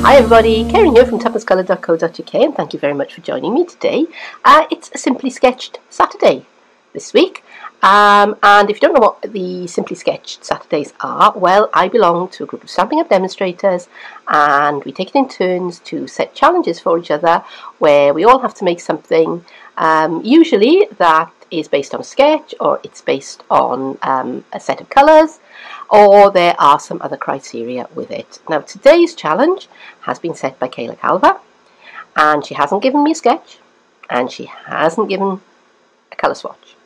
Hi everybody, Keren here from tuppencecoloured.co.uk, and thank you very much for joining me today. It's a Simply Sketched Saturday this week, and if you don't know what the Simply Sketched Saturdays are, well, I belong to a group of Stampin' Up demonstrators, and we take it in turns to set challenges for each other where we all have to make something, usually that is based on a sketch, or it's based on a set of colours, or there are some other criteria with it. Now, today's challenge has been set by Kayla Calver, and she hasn't given me a sketch, and she hasn't given a colour swatch.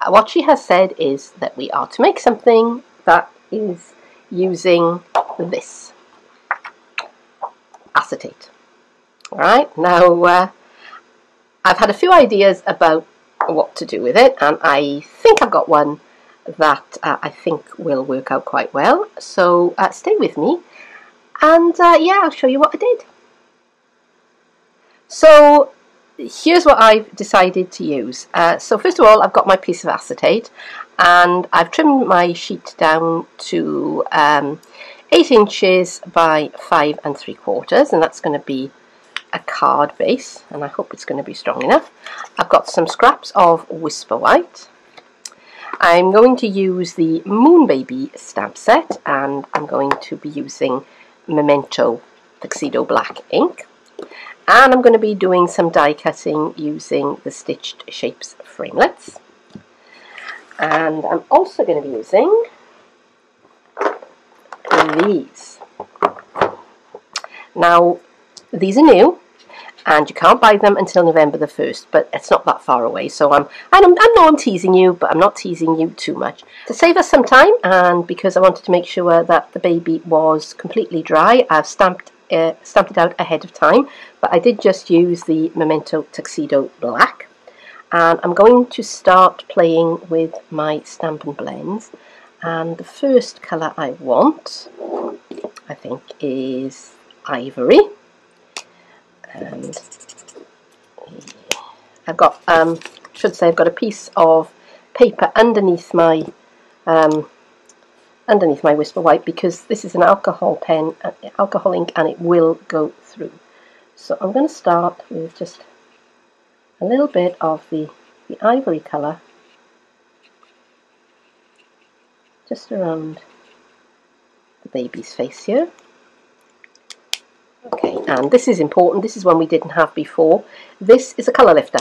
What she has said is that we are to make something that is using this acetate. Alright, now I've had a few ideas about what to do with it, and I think I've got one that I think will work out quite well. So stay with me, and yeah, I'll show you what I did. So here's what I've decided to use. So first of all, I've got my piece of acetate, and I've trimmed my sheet down to 8 inches by 5 3/4, and that's going to be a card base, and I hope it's going to be strong enough. I've got some scraps of Whisper White. I'm going to use the Moon Baby stamp set, and I'm going to be using Memento Tuxedo Black ink. And I'm going to be doing some die cutting using the Stitched Shapes framelets. And I'm also going to be using these. Now, these are new, and you can't buy them until November the 1st, but it's not that far away, so I know I'm teasing you, but I'm not teasing you too much. To save us some time, and because I wanted to make sure that the baby was completely dry, I've stamped it out ahead of time, but I did just use the Memento Tuxedo Black, and I'm going to start playing with my Stampin' Blends, and the first colour I want, I think, is Ivory. And I've got, should say, I've got a piece of paper underneath my Whisper White, because this is an alcohol pen, alcohol ink, and it will go through. So I'm going to start with just a little bit of the ivory colour just around the baby's face here. Okay, and this is important. This is one we didn't have before. This is a colour lifter.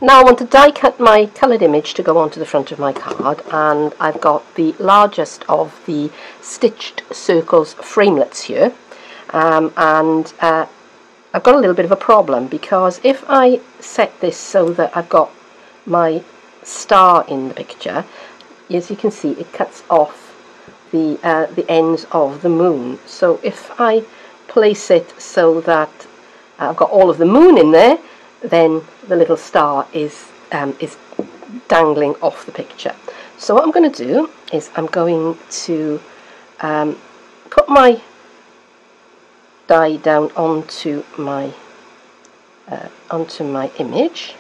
Now I want to die cut my coloured image to go onto the front of my card, and I've got the largest of the Stitched Circles framelets here, and I've got a little bit of a problem, because if I set this so that I've got my star in the picture, as you can see, it cuts off the ends of the moon. So if I place it so that I've got all of the moon in there, then the little star is dangling off the picture. So what I'm going to do is I'm going to put my die down onto my image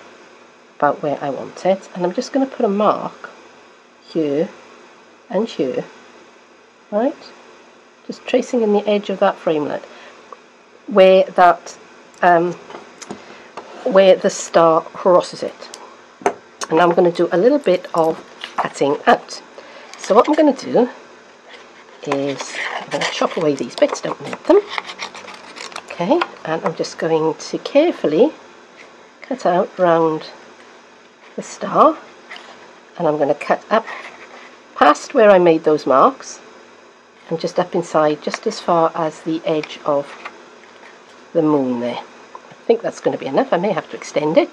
about where I want it, and I'm just going to put a mark here and here, right? Just tracing in the edge of that framelit where that where the star crosses it. And I'm going to do a little bit of cutting out. So what I'm going to do is I'm going to chop away these bits, don't need them. Okay, and I'm just going to carefully cut out round the star, and I'm going to cut up past where I made those marks and just up inside, just as far as the edge of the moon there. I think that's going to be enough. I may have to extend it.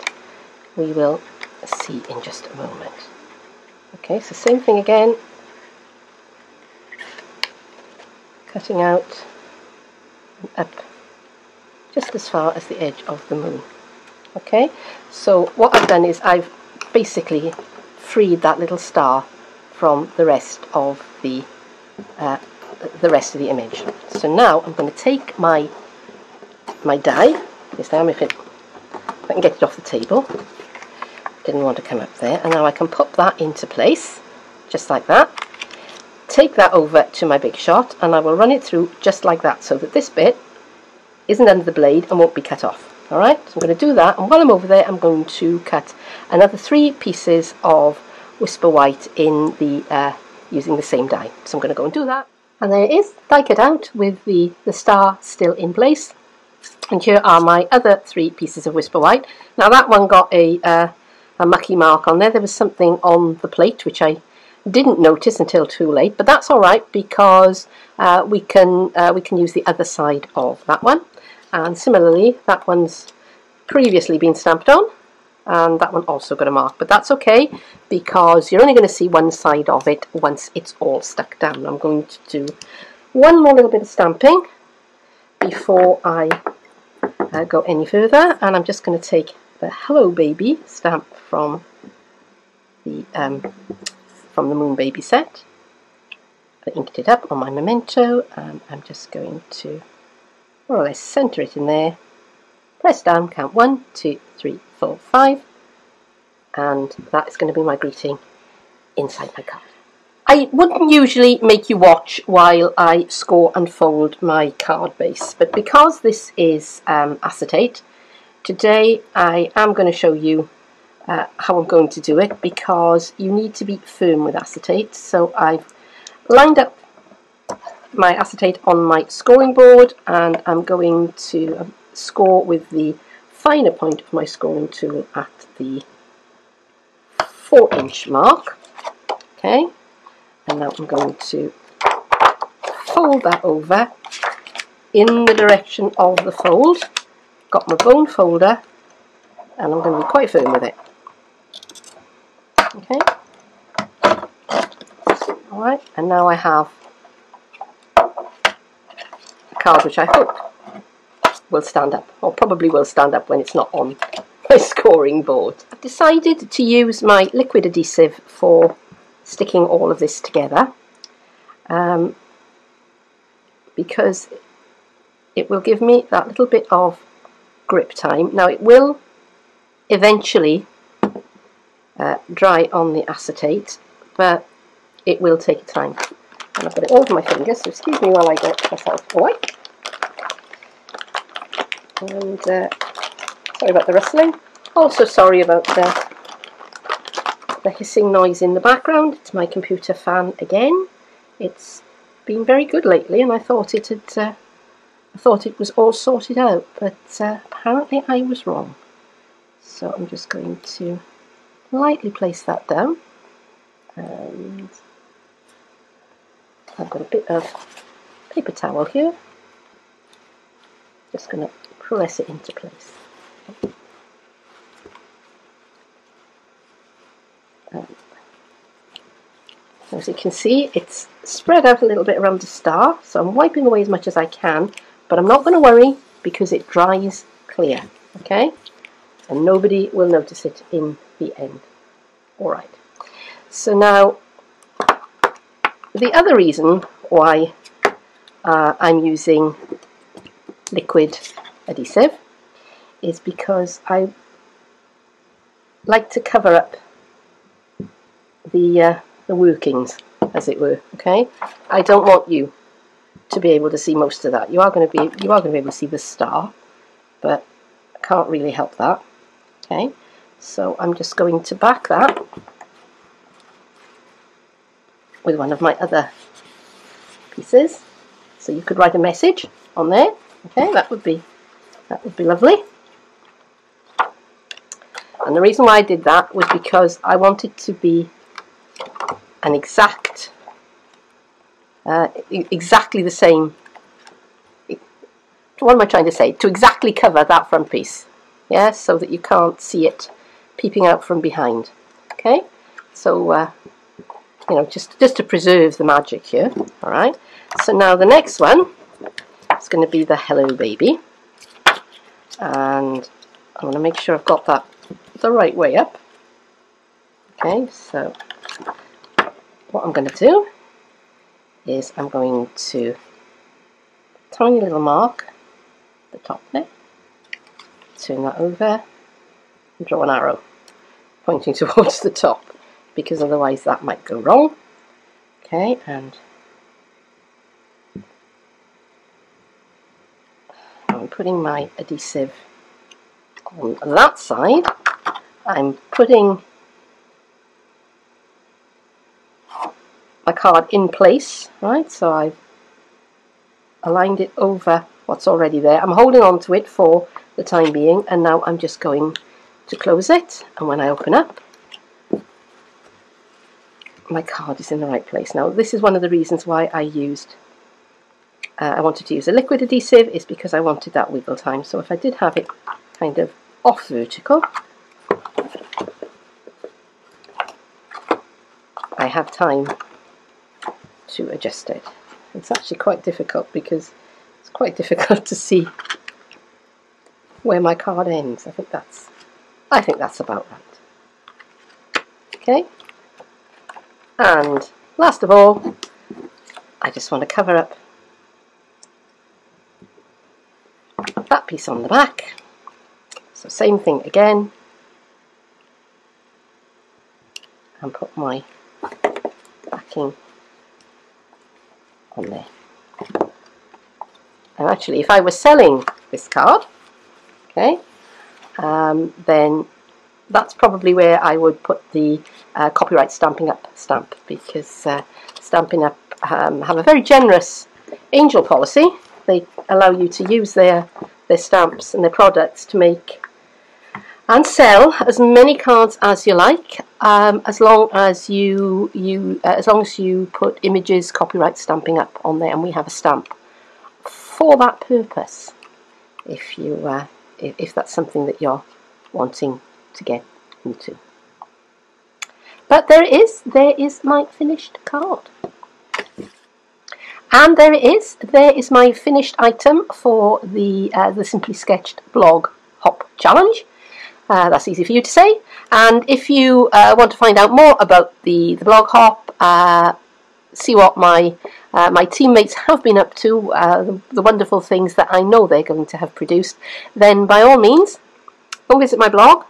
We will see in just a moment. Okay, so same thing again, cutting out and up just as far as the edge of the moon. Okay, so what I've done is I've basically freed that little star from the rest of the image. So now I'm going to take my die this time, if I can get it off the table. Didn't want to come up there, and now I can pop that into place just like that. Take that over to my big shot, and I will run it through just like that, so that this bit isn't under the blade and won't be cut off. Alright, so I'm going to do that, and while I'm over there I'm going to cut another 3 pieces of Whisper White in the using the same die. So I'm going to go and do that. And there it is, die cut out with the star still in place. And here are my other 3 pieces of Whisper White. Now that one got a mucky mark on there. There was something on the plate which I didn't notice until too late, but that's alright, because we can use the other side of that one. And similarly, that one's previously been stamped on, and that one also got a mark, but that's okay, because you're only going to see one side of it once it's all stuck down. I'm going to do one more little bit of stamping before I go any further, and I'm just going to take the Hello Baby stamp from the Moon Baby set. I inked it up on my memento, and I'm just going to more or less centre it in there, press down, count 1, 2, 3, 4, 5, and that is going to be my greeting inside my card. I wouldn't usually make you watch while I score and fold my card base, but because this is acetate, today I am going to show you how I'm going to do it, because you need to be firm with acetate. So I've lined up my acetate on my scoring board, and I'm going to score with the finer point of my scoring tool at the 4-inch mark. Okay, and now I'm going to fold that over in the direction of the fold. Got my bone folder, and I'm going to be quite firm with it. Okay, alright, and now I have card which I hope will stand up, or probably will stand up when it's not on my scoring board. I've decided to use my liquid adhesive for sticking all of this together, because it will give me that little bit of grip time. Now it will eventually dry on the acetate, but it will take time. And I've got it all over my fingers, so excuse me while I get myself a wipe. And sorry about the rustling. Also sorry about the hissing noise in the background. It's my computer fan again. It's been very good lately, and I thought it was all sorted out, but apparently I was wrong. So I'm just going to lightly place that down, and I've got a bit of paper towel here. Just going to press it into place. As you can see, it's spread out a little bit around the star, so I'm wiping away as much as I can, but I'm not going to worry because it dries clear, okay? And nobody will notice it in the end. Alright, so now the other reason why I'm using liquid adhesive is because I like to cover up the workings, as it were. Okay, I don't want you to be able to see most of that. You are going to be able to see the star, but I can't really help that. Okay, so I'm just going to back that with one of my other pieces. So you could write a message on there. Okay, that would be lovely. And the reason why I did that was because I wanted to be an exact, exactly the same. What am I trying to say? To exactly cover that front piece, yeah, so that you can't see it peeping out from behind. Okay, so you know, just to preserve the magic here. All right. So now the next one is going to be the Hello Baby, and I want to make sure I've got that the right way up. Okay, so what I'm going to do is I'm going to tiny little mark at the top there, turn that over and draw an arrow pointing towards the top, because otherwise that might go wrong. Okay, and I'm putting my adhesive on that side. I'm putting my card in place, right? So I've aligned it over what's already there. I'm holding on to it for the time being, and now I'm just going to close it, and when I open up, my card is in the right place. Now this is one of the reasons why I wanted to use a liquid adhesive, is because I wanted that wiggle time. So if I did have it kind of off vertical, I have time to adjust it. It's actually quite difficult because it's quite difficult to see where my card ends. I think that's about right. Okay, and last of all, I just want to cover up that piece on the back. So same thing again, and put my backing on there. And actually, if I was selling this card, okay, then that's probably where I would put the copyright Stampin' Up stamp, because Stampin' Up have a very generous angel policy. They allow you to use their stamps and their products to make and sell as many cards as you like, as long as you put images copyright Stampin' Up on there, and we have a stamp for that purpose, if you if that's something that you're wanting to get into. But there is my finished card, and there is my finished item for the Simply Sketched blog hop challenge. That's easy for you to say. And if you want to find out more about the blog hop, see what my teammates have been up to, the wonderful things that I know they're going to have produced, then by all means, go visit my blog.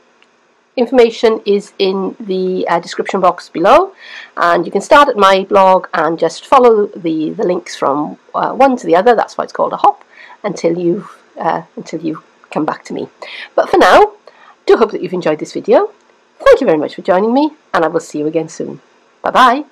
Information is in the description box below, and you can start at my blog and just follow the links from one to the other. That's why it's called a hop, until you come back to me. But for now, do hope that you've enjoyed this video. Thank you very much for joining me, and I will see you again soon. Bye bye.